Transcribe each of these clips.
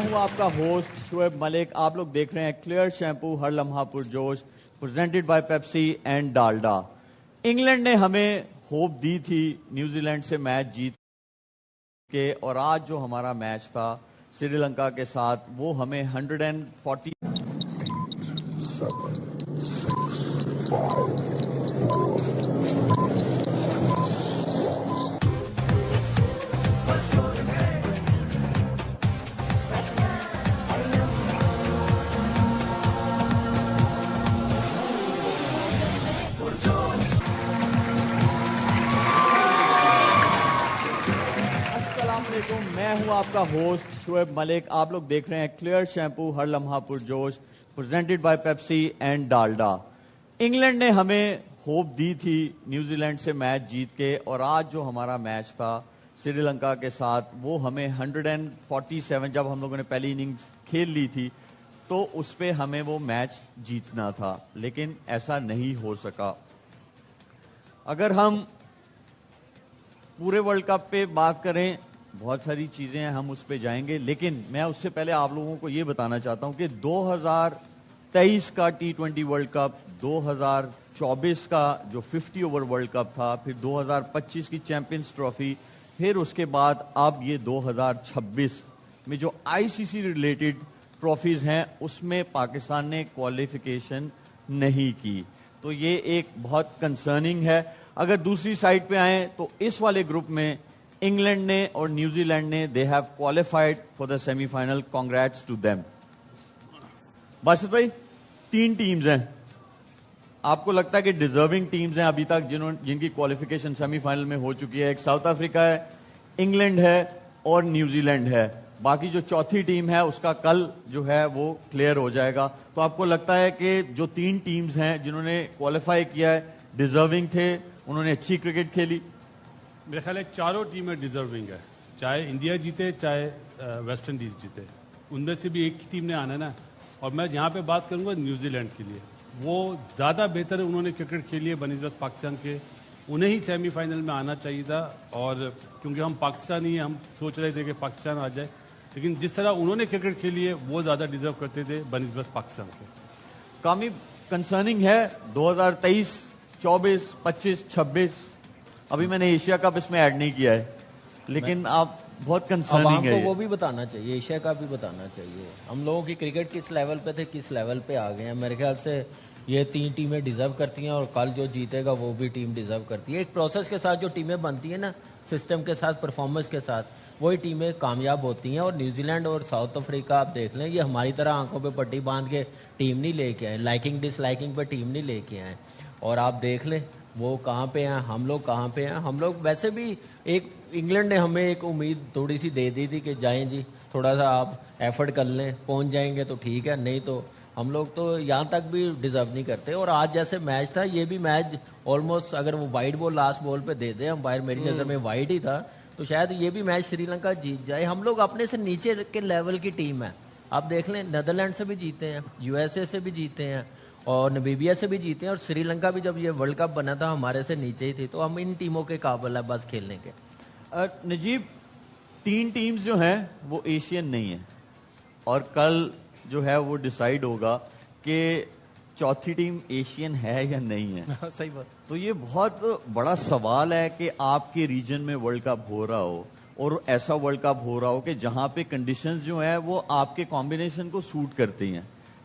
ہوں آپ کا ہوسٹ شعیب ملک. آپ لوگ دیکھ رہے ہیں کلیئر شیمپو ہر لمحہ پرجوش presented by Pepsi and Dalda. England نے ہمیں ہوپ دی تھی نیوزی لینڈ سے میچ جیت کے, اور آج جو ہمارا میچ تھا سری لنکا کے ساتھ وہ ہمیں 140 میں ہوں آپ کا ہوسٹ شعیب ملک. آپ لوگ دیکھ رہے ہیں کلیئر شیمپو ہر لمحہ پرجوش presented by Pepsi and Dalda. England نے ہمیں ہوپ دی تھی نیوزی لینڈ سے میچ جیت کے, اور آج جو ہمارا میچ تھا سری لنکا کے ساتھ وہ ہمیں 147 جب ہم لوگوں نے پہلی اننگز کھیل لی تھی تو اس پہ ہمیں وہ میچ جیتنا تھا, لیکن ایسا نہیں ہو سکا. اگر ہم پورے ورلڈ کپ پہ بات کریں بہت ساری چیزیں ہیں, ہم اس پہ جائیں گے, لیکن میں اس سے پہلے آپ لوگوں کو یہ بتانا چاہتا ہوں کہ 2023 کا T20 ورلڈ کپ, 2024 کا جو 50 اوور ورلڈ کپ تھا, پھر 2025 کی چیمپئنز ٹرافی, پھر اس کے بعد اب یہ 2026 میں جو ICC ریلیٹڈ ٹرافیز ہیں اس میں پاکستان نے کوالیفیکیشن نہیں کی, تو یہ ایک بہت کنسرننگ ہے. اگر دوسری سائڈ پہ آئیں تو اس والے گروپ میں انگلینڈ نے اور نیوزی لینڈ نے they have qualified for the semi final. Congrats to them. Basit بھائی 3 ٹیمز ہیں, آپ کو لگتا ہے کہ ڈیزرونگ ٹیمز ہیں ابھی تک جن کی کوالیفیکیشن سیمی فائنل میں ہو چکی ہے؟ ایک ساؤتھ افریقہ ہے, انگلینڈ ہے اور نیوزی لینڈ ہے. باقی جو چوتھی ٹیم ہے اس کا کل جو ہے وہ کلیئر ہو جائے گا. تو آپ کو لگتا ہے کہ جو 3 ٹیمز ہیں جنہوں نے کوالیفائی کیا ہے ڈیزرونگ تھے, انہوں نے اچھی کرکٹ کھیلی؟ میرے خیال ہے چاروں ٹیمیں ڈیزرونگ ہے, چاہے انڈیا جیتے چاہے ویسٹ انڈیز جیتے, ان میں سے بھی ایک ٹیم نے آنا ہے نا. اور میں یہاں پہ بات کروں گا نیوزی لینڈ کے لیے, وہ زیادہ بہتر ہے, انہوں نے کرکٹ کھیلی ہے بنسبت پاکستان کے, انہیں ہی سیمی فائنل میں آنا چاہیے تھا. اور کیونکہ ہم پاکستانی ہیں, ہم سوچ رہے تھے کہ پاکستان آ جائے, لیکن جس طرح انہوں نے کرکٹ کھیلی ہے وہ زیادہ ڈیزرو کرتے تھے بنسبت پاکستان کے. کامی کنسرننگ ہے 2023, 24, 25, 26. ابھی میں نے ایشیا کپ اس میں ایڈ نہیں کیا ہے, لیکن آپ بہت کنسرننگ ہے. وہ بھی بتانا چاہیے, ایشیا کا بھی بتانا چاہیے. ہم لوگوں کی کرکٹ کس لیول پہ تھے, کس لیول پہ آ گئے ہیں. میرے خیال سے یہ 3 ٹیمیں ڈیزرو کرتی ہیں, اور کل جو جیتے گا وہ بھی ٹیم ڈیزرو کرتی ہے. ایک پروسیس کے ساتھ جو ٹیمیں بنتی ہیں نا, سسٹم کے ساتھ, پرفارمنس کے ساتھ, وہی ٹیمیں کامیاب ہوتی ہیں. اور نیوزی لینڈ اور ساؤتھ افریقہ آپ دیکھ لیں, یہ ہماری طرح آنکھوں پہ پٹی باندھ کے ٹیم نہیں لے کے آئے, لائکنگ ڈس لائکنگ پہ ٹیم نہیں لے کے آئے. اور آپ دیکھ لیں وہ کہاں پہ ہیں, ہم لوگ کہاں پہ ہیں. ہم لوگ ویسے بھی ایک انگلینڈ نے ہمیں ایک امید تھوڑی سی دے دی تھی کہ جائیں جی تھوڑا سا آپ ایفرٹ کر لیں, پہنچ جائیں گے تو ٹھیک ہے, نہیں تو ہم لوگ تو یہاں تک بھی ڈیزرو نہیں کرتے. اور آج جیسے میچ تھا, یہ بھی میچ آلموسٹ اگر وہ وائٹ بال لاسٹ بال پہ دے دیں امپائر, میری نظر میں وائٹ ہی تھا, تو شاید یہ بھی میچ سری لنکا جیت جائے. ہم لوگ اپنے سے نیچے کے لیول کی ٹیم ہے. آپ دیکھ لیں نیدرلینڈ سے بھی جیتے ہیں, USA سے بھی جیتے ہیں, اور نمیبیا سے بھی جیتے ہیں, اور سری لنکا بھی جب یہ ورلڈ کپ بنا تھا ہمارے سے نیچے ہی تھی. تو ہم ان ٹیموں کے قابل ہیں بس کھیلنے کے. نجیب 3 ٹیمز جو ہیں وہ ایشین نہیں ہیں, اور کل جو ہے وہ ڈیسائیڈ ہوگا کہ چوتھی ٹیم ایشین ہے یا نہیں ہے. صحیح بات. تو یہ بہت بڑا سوال ہے کہ آپ کے ریجن میں ورلڈ کپ ہو رہا ہو, اور ایسا ورلڈ کپ ہو رہا ہو کہ جہاں پہ کنڈیشنز جو ہیں وہ آپ کے کمبینیشن کو سوٹ کرتی ہیں,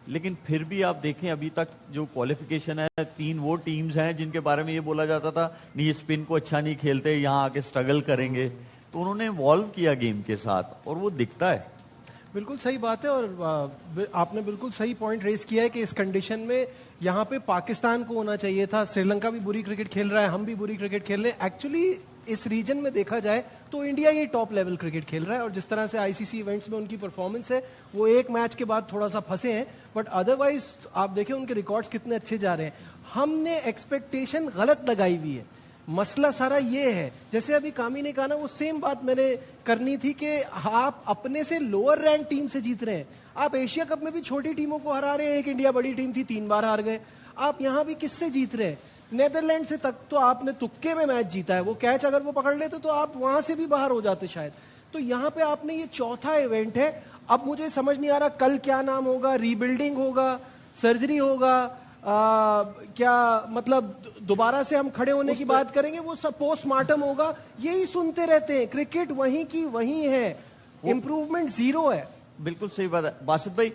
لیکن پھر بھی آپ دیکھیں ابھی تک جو کوالیفیکیشن ہے 3 وہ ٹیمز ہیں جن کے بارے میں یہ بولا جاتا تھا نہیں اسپن کو اچھا نہیں کھیلتے, یہاں آ کے اسٹرگل کریں گے, تو انہوں نے انوالو کیا گیم کے ساتھ اور وہ دکھتا ہے. بالکل صحیح بات ہے, اور آپ نے بالکل صحیح پوائنٹ ریز کیا ہے کہ اس کنڈیشن میں یہاں پہ پاکستان کو ہونا چاہیے تھا. سری لنکا بھی بری کرکٹ کھیل رہا ہے, ہم بھی بری کرکٹ کھیل رہے ہیں. ایکچولی اس ریجن میں دیکھا جائے تو انڈیا یہ ٹاپ لیول کرکٹ کھیل رہا ہے, اور جس طرح سے ICC ایونٹس میں ان کی پرفارمنس ہے وہ ایک میچ کے بعد تھوڑا سا پھنسے ہیں, بٹ ادروائز آپ دیکھیں ان کے ریکارڈز کتنے اچھے جا رہے ہیں. ہم نے ایکسپیکٹیشن غلط لگائی ہوئی ہے. مسئلہ سارا یہ ہے, جیسے ابھی کامی نے کہا نا, وہ سیم بات میں نے کرنی تھی کہ آپ اپنے سے لوور رینک ٹیم سے جیت رہے ہیں. آپ ایشیا کپ میں بھی چھوٹی ٹیموں کو ہرا رہے ہیں, ایک انڈیا بڑی ٹیم تھی 3 بار ہار گئے. آپ یہاں بھی کس سے جیت رہے ہیں؟ نیدرلینڈ سے تک تو آپ نے تکے میں میچ جیتا ہے, وہ کیچ اگر وہ پکڑ لیتے تو آپ وہاں سے بھی باہر ہو جاتے شاید. تو یہاں پہ آپ نے یہ چوتھا ایونٹ ہے, اب مجھے سمجھ نہیں آ رہا کل کیا نام ہوگا, ری بلڈنگ ہوگا, سرجری ہوگا, کیا مطلب دوبارہ سے ہم کھڑے ہونے کی بات کریں گے, وہ سب پوسٹ مارٹم ہوگا, یہی سنتے رہتے ہیں. کرکٹ وہیں کی وہیں ہے, امپروومنٹ زیرو ہے. بالکل صحیح بات ہے باسط بھائی.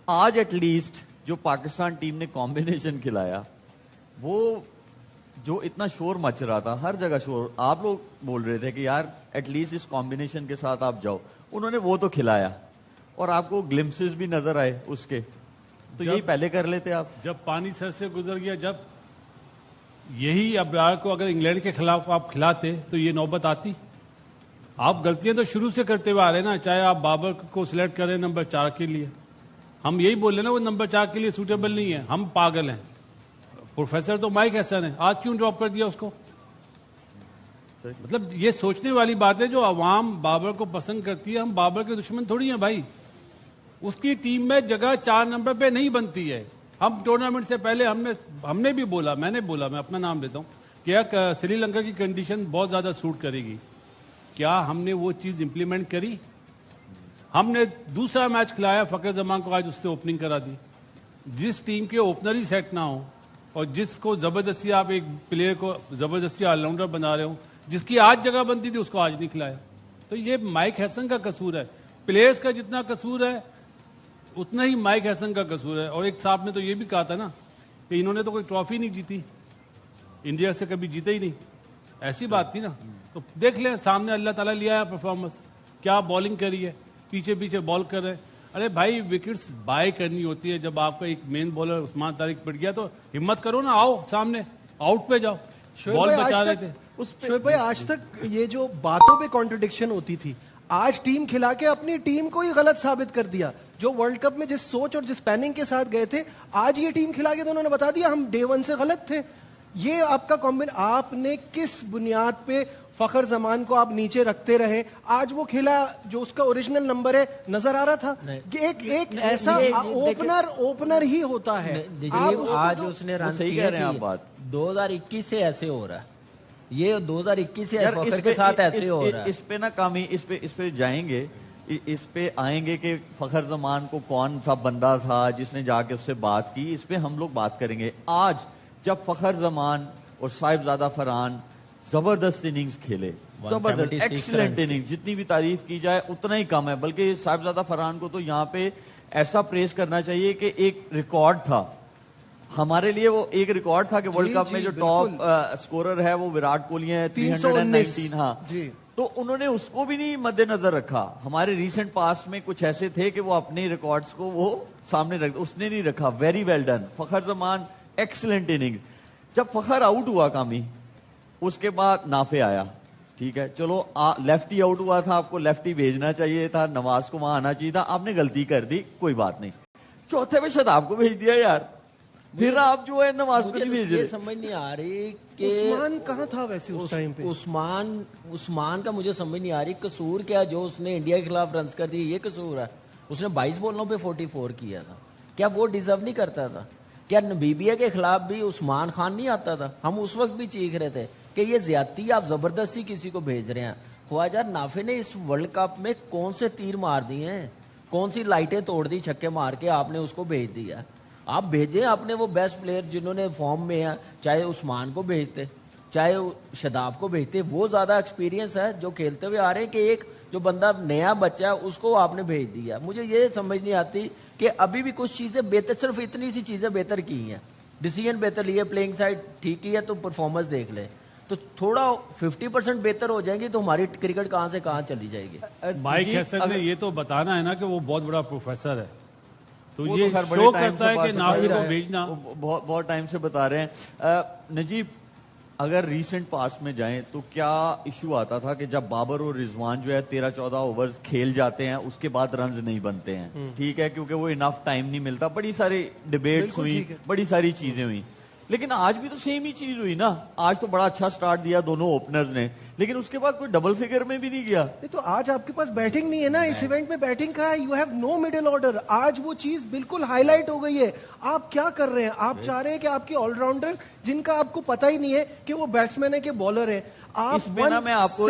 آج ایٹ لیسٹ جو پاکستان ٹیم نے کمبینیشن کھلایا, وہ جو اتنا شور مچ رہا تھا, ہر جگہ شور, آپ لوگ بول رہے تھے کہ یار ایٹ لیسٹ اس کمبینیشن کے ساتھ آپ جاؤ, انہوں نے وہ تو کھلایا اور آپ کو گلمسز بھی نظر آئے اس کے, تو یہی پہلے کر لیتے آپ. جب پانی سر سے گزر گیا, جب یہی ابرار کو اگر انگلینڈ کے خلاف آپ کھلاتے تو یہ نوبت آتی. آپ غلطیاں تو شروع سے کرتے ہوئے آ رہے ہیں نا, چاہے آپ بابر کو سلیکٹ کریں نمبر 4 کے لیے, ہم یہی بول رہے ہیں نا وہ نمبر 4 کے لیے سوٹیبل نہیں ہے, ہم پاگل ہیں. پروفیسر تو مائک حسن ہے, آج کیوں ڈراپ کر دیا اس کو؟ مطلب یہ سوچنے والی بات ہے. جو عوام بابر کو پسند کرتی ہے, ہم بابر کے دشمن تھوڑی ہیں بھائی. اس کی ٹیم میں جگہ 4 نمبر پہ نہیں بنتی ہے. ہم ٹورنامنٹ سے پہلے ہم نے بھی بولا, میں نے بولا, میں اپنا نام لیتا ہوں, کہ سری لنکا کی کنڈیشن بہت زیادہ سوٹ کرے گی. کیا ہم نے وہ چیز امپلیمنٹ کری؟ ہم نے دوسرا میچ کھلایا, فخر زمان کو آج اس سے اوپننگ کرا دی. جس ٹیم کے اوپنر ہی سیٹ نہ ہو اور جس کو زبردستی آپ ایک پلیئر کو زبردستی آل راؤنڈر بنا رہے ہو, جس کی آج جگہ بنتی تھی اس کو آج نہیں کھلایا, تو یہ مائک ہیسن کا قصور ہے. پلیئرز کا جتنا قصور ہے اتنا ہی مائک ہیسن کا قصور ہے. اور ایک صاحب نے تو یہ بھی کہا تھا نا کہ انہوں نے تو کوئی ٹرافی نہیں جیتی, انڈیا سے کبھی جیتے ہی نہیں, ایسی بات تھی نا. تو دیکھ لیں سامنے اللہ تعالیٰ لیا ہے پرفارمنس, کیا بالنگ کری ہے, پیچھے پیچھے بال کر رہے. ارے بھائی وکٹس بائی کرنی ہوتی ہے. جب آپ کا ایک مین بالر عثمان طارق پڑ گیا تو ہمت کرو نا, آؤ سامنے, آؤٹ پہ جاؤ. بال بچا رہے تھے. شعیب بھائی آج تک یہ جو باتوں پہ کانٹرڈکشن ہوتی تھی, آج ٹیم کھلا کے اپنی ٹیم کو ہی غلط ثابت کر دیا. جو ورلڈ کپ میں جس سوچ اور جس پلاننگ کے ساتھ گئے تھے, آج یہ ٹیم کھلا کے تو انہوں نے بتا دیا ہم ڈے 1 سے غلط تھے. یہ آپ کا آپ نے کس بنیاد پہ فخر زمان کو آپ نیچے رکھتے رہے؟ آج وہ کھیلا جو اس کا اوریجنل نمبر ہے, نظر آ رہا تھا. ایک ایسا اوپنر ہی ہوتا ہے. آج اس نے رن کیے, 2021 سے ایسے ہو رہا ہے, یہ 2021 سے فخر کے ساتھ ایسے ہو رہا ہے. اس پہ نا کامی, اس پہ جائیں گے, اس پہ آئیں گے کہ فخر زمان کو کون سا بندہ تھا جس نے جا کے اس سے بات کی, اس پہ ہم لوگ بات کریں گے. آج جب فخر زمان اور صاحبزادہ فرحان زبردست اننگز کھیلے, زبردست ایکسلنٹ اننگ, جتنی بھی تعریف کی جائے اتنا ہی کم ہے. بلکہ صاحبزادہ فرحان کو تو یہاں پہ ایسا پریز کرنا چاہیے کہ ایک ریکارڈ تھا ہمارے لیے, وہ ایک ریکارڈ تھا کہ ورلڈ کپ میں جو ٹاپ سکورر ہے وہ وراٹ کوہلی ہے, 319. ہاں, تو انہوں نے اس کو بھی نہیں مد نظر رکھا. ہمارے ریسنٹ پاسٹ میں کچھ ایسے تھے کہ وہ اپنے ریکارڈز کو وہ سامنے رکھ, اس نے نہیں رکھا. ویری ویل ڈن فخر زمان, ایکسلنٹ اننگ. جب فخر آؤٹ ہوا کامی, اس کے بعد نافع آیا, ٹھیک ہے چلو لیفٹی آؤٹ ہوا تھا, آپ کو لیفٹی بھیجنا چاہیے تھا, نواز کو وہاں آنا چاہیے تھا, آپ نے غلطی کر دی, کوئی بات نہیں. چوتھے میں شاداب کو بھیج دیا یار, پھر آپ جو ہے نواز کو نہیں بھیج رہے. سمجھ نہیں آ رہی کہ عثمان کہاں تھا ویسے اس ٹائم پہ. عثمان کا مجھے سمجھ نہیں آ رہی قصور کیا, جو اس نے انڈیا کے خلاف رنز کر دی یہ قصور ہے. اس نے 22 بالوں پہ 44 کیا تھا, کیا وہ ڈیزرو نہیں کرتا تھا؟ کیا نبیبیا کے خلاف بھی عثمان خان نہیں آتا تھا؟ ہم اس وقت بھی چیخ رہے تھے کہ یہ زیادتی, آپ زبردستی کسی کو بھیج رہے ہیں. خواجہ نافع نے اس ورلڈ کپ میں کون سے تیر مار دیے ہیں, کون سی لائٹیں توڑ دی چھکے مار کے, آپ نے اس کو بھیج دیا. آپ بھیجیں اپنے وہ بیسٹ پلیئر جنہوں نے فارم میں ہیں, چاہے عثمان کو بھیجتے چاہے شاداب کو بھیجتے, وہ زیادہ ایکسپیرینس ہے جو کھیلتے ہوئے آ رہے ہیں, کہ ایک جو بندہ نیا بچہ ہے اس کو آپ نے بھیج دیا. مجھے یہ سمجھ نہیں آتی کہ ابھی بھی کچھ چیزیں بہتر, صرف اتنی سی چیزیں بہتر کی ہیں, ڈیسیژن بہتر لیے, پلینگ سائڈ ٹھیک کی ہے, تو پرفارمنس دیکھ لیں تو تھوڑا 50% بہتر ہو جائیں گی, تو ہماری کرکٹ کہاں سے کہاں چلی جائے گی. مائک ہیسن نے یہ تو بتانا ہے نا کہ وہ بہت بڑا پروفیسر ہے, تو یہ شو کرتا ہے کہ نافع کو بھیجنا. بہت ٹائم سے بتا رہے ہیں. نجیب, اگر ریسنٹ پاسٹ میں جائیں تو کیا ایشو آتا تھا کہ جب بابر اور رضوان جو ہے 13-14 اوورز کھیل جاتے ہیں, اس کے بعد رنز نہیں بنتے ہیں, ٹھیک ہے, کیونکہ وہ انف ٹائم نہیں ملتا, بڑی ساری ڈیبیٹس ہوئی, بڑی ساری چیزیں ہوئی. لیکن آج بھی تو سیم ہی چیز ہوئی نا. آج تو بڑا اچھا سٹارٹ دیا دونوں اوپنرز نے, لیکن اس کے بعد کوئی ڈبل فگر میں بھی نہیں گیا. تو آج آپ کے پاس بیٹنگ نہیں ہے نا, اس ایونٹ میں بیٹنگ کا ہے, you have no middle order. آج وہ چیز بالکل ہائی لائٹ ہو گئی ہے. آپ کیا کر رہے ہیں؟ آپ چاہ رہے ہیں کہ آپ کے آل راؤنڈر جن کا آپ کو پتا ہی نہیں ہے کہ وہ بیٹسمین ہے کہ بالر ہے, آپ میں آپ کو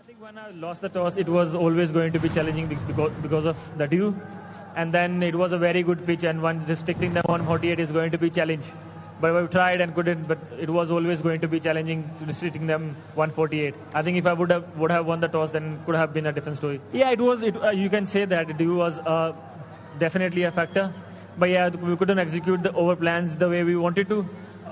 I think when I lost the toss, it was always going to be challenging because of the dew. And then it was a very good pitch, and one restricting them 148 is going to be challenge. But we tried and couldn't, but it was always going to be challenging, restricting them 148. I think if I would have won the toss, then it could have been a different story. Yeah, it was. You can say that dew was definitely a factor. But yeah, we couldn't execute the over plans the way we wanted to.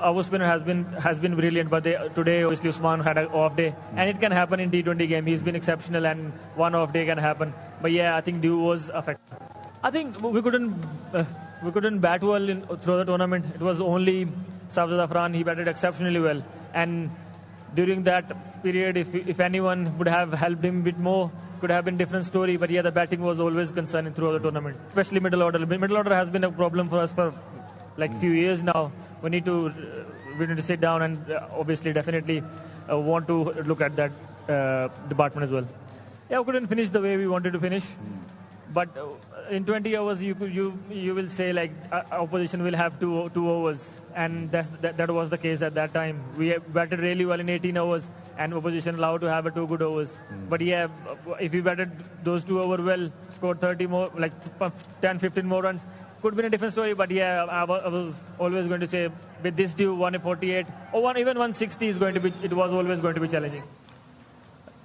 Our spinner has been brilliant, but today obviously Usman had an off day, and it can happen in T20 game. He's been exceptional, and one off day can happen. But yeah, I think dew was a factor. I think we couldn't bat well through the tournament. It was only Sarfraz Zafran. He batted exceptionally well, and during that period, if anyone would have helped him a bit more, could have been different story. But yeah, the batting was always concerning throughout the tournament, especially middle order. Middle order has been a problem for us for like few years now. We need to sit down and obviously definitely want to look at that department as well. Yeah, we couldn't finish the way we wanted to finish, but in 20 overs you will say like opposition will have two overs, and that was the case at that time. We batted really well in 18 overs, and opposition allowed to have 2 good overs. But yeah, if we batted those 2 overs well, scored 30 more, like 10-15 more runs, could have been a different story. But yeah, I was always going to say with this dew 148 or even 160 is going to be, it was always going to be challenging.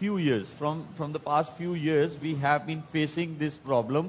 few years from the past few years we have been facing this problem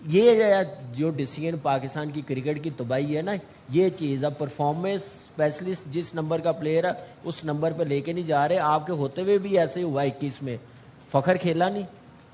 یہ جو decision Pakistan کی cricket کی تباہی ہے نا، یہ چیز اب پرفارمنس اسپیشلسٹ جس نمبر کا پلیئر ہے اس نمبر پہ لے کے نہیں جا رہے. آپ کے ہوتے ہوئے بھی ایسے ہوا 21 میں فخر کھیلا نہیں،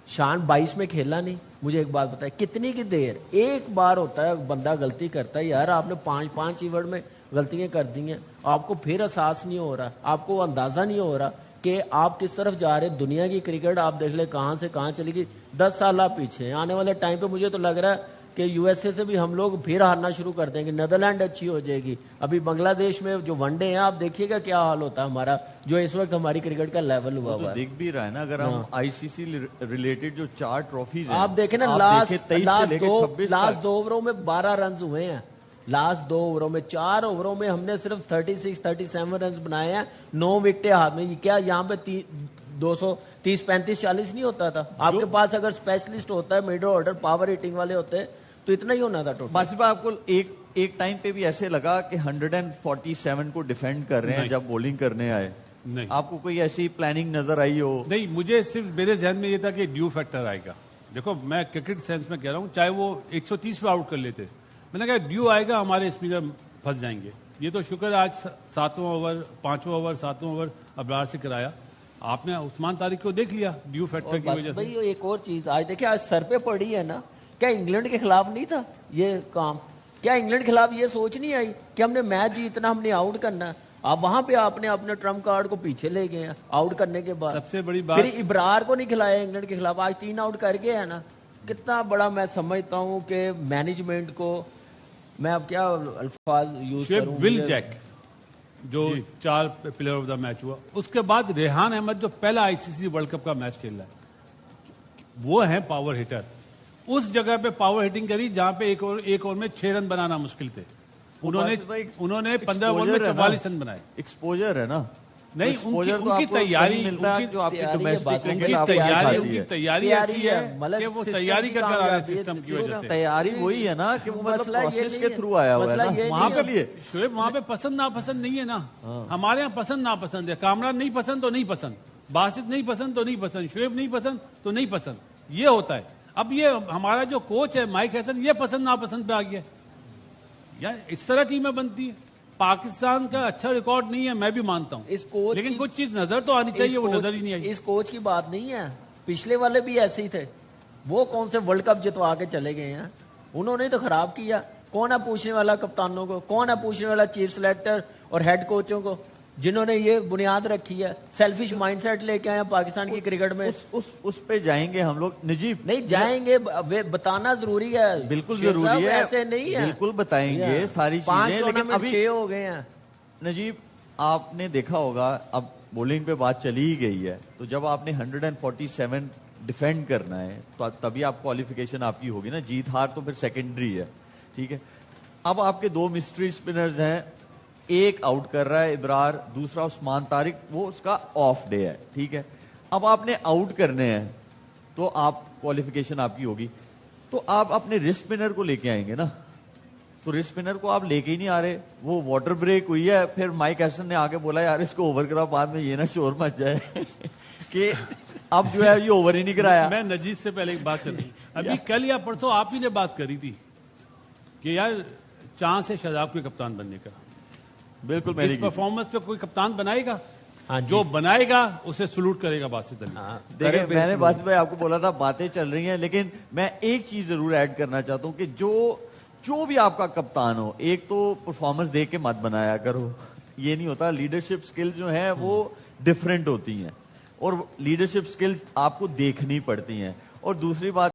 شان 22 میں کھیلا نہیں. مجھے ایک بات بتائے کتنی کی دیر ایک بار ہوتا ہے بندہ غلطی کرتا ہے، یار آپ نے 5 ایونٹ میں غلطیاں کر دی ہیں، آپ کو پھر احساس نہیں ہو رہا، آپ کو اندازہ نہیں ہو رہا کہ آپ کس طرف جا رہے. دنیا کی کرکٹ آپ دیکھ لیں کہاں سے کہاں چلی گئی. 10 سال آپ پیچھے ہیں. آنے والے ٹائم پہ مجھے تو لگ رہا ہے کہ یو ایس اے سے بھی ہم لوگ پھر ہارنا شروع کر دیں گے. نیدرلینڈ اچھی ہو جائے گی. ابھی بنگلہ دیش میں جو ون ڈے ہیں آپ دیکھیے گا کیا حال ہوتا ہے ہمارا، جو اس وقت ہماری کرکٹ کا لیول ہوا ہوا ہے. دیکھ بھی رہا ہے نا، اگر ہم آئی سی سی ریلیٹڈ جو 4 ٹرافیز ہیں آپ دیکھیں نا، لاسٹ 2 اووروں میں 12 رنز ہوئے ہیں. لاسٹ 2 اووروں میں 4 اووروں میں ہم نے صرف 36-37 رنز بنائے ہیں، 9 وکٹیں ہاتھ میں. کیا یہاں پہ 230-35-40 نہیں ہوتا تھا؟ آپ کے پاس اگر اسپیشلسٹ ہوتا ہے میڈل آرڈر پاور ہیٹنگ والے ہوتے تو اتنا ہی ہونا تھا ٹوٹل. باسط بھائی آپ کو ایک ٹائم پہ بھی ایسے لگا کہ 147 کو ڈیفینڈ کر رہے ہیں جب بولنگ کرنے آئے؟ نہیں. آپ کو کوئی ایسی پلاننگ نظر آئی ہو؟ نہیں، مجھے صرف میرے ذہن میں یہ تھا کہ ڈیو فیکٹر آئے گا. دیکھو میں کرکٹ سینس میں کہہ رہا ہوں، چاہے وہ 130 پہ آؤٹ کر لیتے، میں نے کہا ڈیو آئے گا ہمارے اسپنر پھنس جائیں گے. یہ تو شکر ہے آج 7واں اوور 5واں اوور 7واں اوور ابرار سے کرایا. آپ نے عثمان طارق کو دیکھ لیا ڈیو فیکٹر کی وجہ سے. بھائی ایک اور چیز آج دیکھیں، آج سر پہ پڑی ہے نا، کیا انگلینڈ کے خلاف نہیں تھا یہ کام؟ کیا انگلینڈ کے خلاف یہ سوچ نہیں آئی کہ ہم نے میچ جیتنا، ہم نے آؤٹ کرنا ہے؟ آپ وہاں پہ آپ نے اپنے ٹرمپ کارڈ کو پیچھے لے گئے ہیں آؤٹ کرنے کے بعد. سب سے بڑی بات پھر ابرار کو نہیں کھلایا انگلینڈ کے خلاف، آج 3 آؤٹ کر گئے ہیں نا. کتنا بڑا میں سمجھتا ہوں کہ مینجمنٹ کو، میں اب کیا الفاظ یوز کروں، ول جیک جو 4 پلیئر آف دا میچ ہوا، اس کے بعد ریحان احمد جو پہلا آئی سی سی ورلڈ کپ کا میچ کھیل رہا ہے، وہ ہیں پاور ہٹر. اس جگہ پہ پاور ہٹنگ کری جہاں پہ ایک اوور میں 6 رن بنانا مشکل تھے. انہوں نے 15 اوور میں 44 رن بنائے. ایکسپوجر ہے نا. نہیں، ان کی تیاری ایسی ہے کہ وہ تیاری کر آ رہے ہیں سسٹم کی وجہ سے. تیاری وہی ہے نا کہ وہ مطلب پروسیس کے تھرو آیا ہوا ہے نا. وہاں پہ پسند ناپسند نہیں ہے نا. ہمارے یہاں پسند ناپسند ہے. کامران نہیں پسند تو نہیں پسند، باسط نہیں پسند تو نہیں پسند، شعیب نہیں پسند تو نہیں پسند، یہ ہوتا ہے. اب یہ ہمارا جو کوچ ہے مائک ہیسن، یہ پسند ناپسند پہ آ گیا. یار اس طرح ٹیمیں بنتی ہیں. پاکستان کا اچھا ریکارڈ نہیں ہے میں بھی مانتا ہوں، لیکن کچھ چیز نظر تو آنی چاہیے، وہ نظر ہی نہیں آئی. اس کوچ کی بات نہیں ہے، پچھلے والے بھی ایسے ہی تھے. وہ کون سے ورلڈ کپ جتوا کے چلے گئے ہیں، انہوں نے تو خراب کیا. کون ہے پوچھنے والا کپتانوں کو؟ کون ہے پوچھنے والا چیف سلیکٹر اور ہیڈ کوچوں کو جنہوں نے یہ بنیاد رکھی ہے؟ سیلفش مائنڈ سیٹ لے کے آئے ہیں پاکستان کی کرکٹ میں. اس پہ جائیں گے ہم لوگ نجیب؟ نہیں جائیں گے، بتانا ضروری ہے. بالکل ضروری ہے، ایسے نہیں ہے، بالکل بتائیں گے ساری چیزیں. لیکن ابھی 6 ہو گئے ہیں. نجیب آپ نے دیکھا ہوگا اب بولنگ پہ بات چلی ہی گئی ہے، تو جب آپ نے 147 ڈیفینڈ کرنا ہے تو تبھی آپ کوالیفیکیشن آپ کی ہوگی نا. جیت ہار تو پھر سیکنڈری ہے، ٹھیک ہے. اب آپ کے 2 مسٹری اسپنرز ہیں، ایک آؤٹ کر رہا ہے ابرار، دوسرا عثمان طارق، وہ اس کا آف ڈے ہے، ٹھیک ہے. اب آپ نے آؤٹ کرنے ہیں تو آپ کوالیفیکیشن آپ کی ہوگی، تو آپ اپنے ریسٹ اسپنر کو لے کے آئیں گے نا. تو ریسٹ اسپنر کو آپ لے کے ہی نہیں آ رہے. وہ واٹر بریک ہوئی ہے، پھر مائک ہیسن نے آگے بولا یار اس کو اوور کرا، بعد میں یہ نہ شور مچ جائے کہ اب جو ہے یہ اوور ہی نہیں کرایا. میں نجیب سے پہلے ایک بات کرتی، ابھی کل یا پرسوں آپ ہی نے بات کری تھی کہ یار چانس ہے شاداب کو کپتان بننے کا. بالکل اس پرفارمنس پہ کوئی کپتان بنائے گا، جو بنائے گا اسے سلوٹ کرے گا باسط علی. دیکھیں میں نے باسط بھائی آپ کو بولا تھا باتیں چل رہی ہیں، لیکن میں ایک چیز ضرور ایڈ کرنا چاہتا ہوں کہ جو بھی آپ کا کپتان ہو، ایک تو پرفارمنس دیکھ کے مت بنایا کرو. یہ نہیں ہوتا. لیڈرشپ سکل جو ہیں وہ ڈفرینٹ ہوتی ہیں، اور لیڈرشپ سکل آپ کو دیکھنی پڑتی ہیں. اور دوسری بات